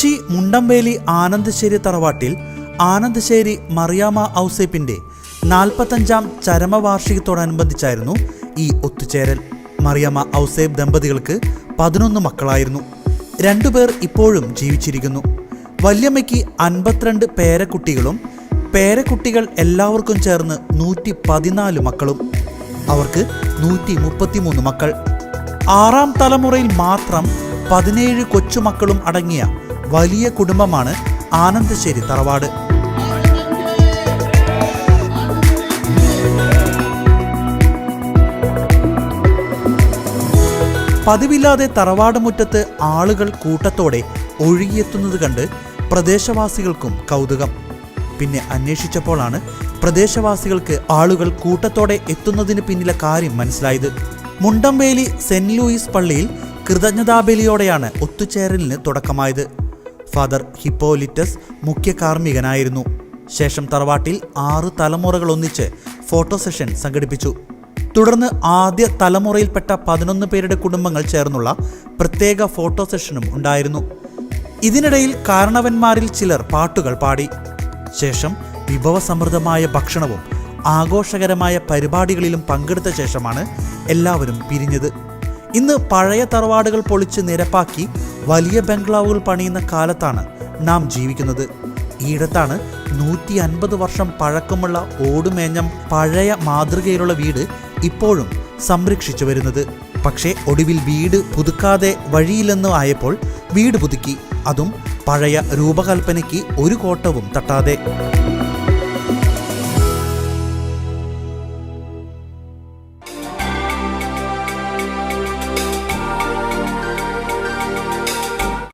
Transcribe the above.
കൊച്ചി മുണ്ടംവേലി ആനന്ദശ്ശേരി തറവാട്ടിൽ ആനന്ദശ്ശേരി മറിയാമ്മ ഔസേപ്പിന്റെ 45ാം ചരമവാർഷികത്തോടനുബന്ധിച്ചായിരുന്നു ഈ ഒത്തുചേരൽ. മറിയാമ്മ ഔസേപ്പ് ദമ്പതികൾക്ക് 11 മക്കളായിരുന്നു. 2 പേർ ഇപ്പോഴും ജീവിച്ചിരിക്കുന്നു. വല്യമ്മയ്ക്ക് 52 പേരക്കുട്ടികളും പേരക്കുട്ടികൾ എല്ലാവർക്കും ചേർന്ന് 114 മക്കളും. അവർക്ക് 133 മക്കൾ. 6ാം തലമുറയിൽ മാത്രം 17 കൊച്ചുമക്കളും അടങ്ങിയ വലിയ കുടുംബമാണ് ആനന്ദശ്ശേരി തറവാട്. പതിവില്ലാതെ തറവാട് മുറ്റത്ത് ആളുകൾ കൂട്ടത്തോടെ ഒഴുകിയെത്തുന്നത് കണ്ട് പ്രദേശവാസികൾക്കും കൗതുകം. പിന്നെ അന്വേഷിച്ചപ്പോഴാണ് പ്രദേശവാസികൾക്ക് ആളുകൾ കൂട്ടത്തോടെ എത്തുന്നതിന് പിന്നിലെ കാര്യം മനസ്സിലായത്. മുണ്ടംവേലി സെന്റ് ലൂയിസ് പള്ളിയിൽ കൃതജ്ഞതാബലിയോടെയാണ് ഒത്തുചേരലിന് തുടക്കമായത്. ഫാദർ ഹിപ്പോലിറ്റസ് മുഖ്യ കാർമ്മികനായിരുന്നു. ശേഷം തറവാട്ടിൽ 6 തലമുറകൾ ഒന്നിച്ച് ഫോട്ടോ സെഷൻ സംഘടിപ്പിച്ചു. തുടർന്ന് ആദ്യ തലമുറയിൽപ്പെട്ട 11 പേരുടെ കുടുംബങ്ങൾ ചേർന്നുള്ള പ്രത്യേക ഫോട്ടോ സെഷനും ഉണ്ടായിരുന്നു. ഇതിനിടയിൽ കാരണവന്മാരിൽ ചിലർ പാട്ടുകൾ പാടി. ശേഷം വിഭവസമൃദ്ധമായ ഭക്ഷണവും ആഘോഷകരമായ പരിപാടികളിലും പങ്കെടുത്ത ശേഷമാണ് എല്ലാവരും പിരിഞ്ഞത്. ഇന്ന് പഴയ തറവാടുകൾ പൊളിച്ച് നിരപ്പാക്കി വലിയ ബംഗ്ലാവുകൾ പണിയുന്ന കാലത്താണ് നാം ജീവിക്കുന്നത്. ഈയിടത്താണ് 150 വർഷം പഴക്കമുള്ള ഓടുമേഞ്ഞ പഴയ മാതൃകയിലുള്ള വീട് ഇപ്പോഴും സംരക്ഷിച്ചു വരുന്നത്. പക്ഷേ ഒടുവിൽ വീട് പുതുക്കാതെ വഴിയില്ലെന്ന് ആയപ്പോൾ വീട് പുതുക്കി, അതും പഴയ രൂപകൽപ്പനയ്ക്ക് ഒരു കോട്ടവും തട്ടാതെ.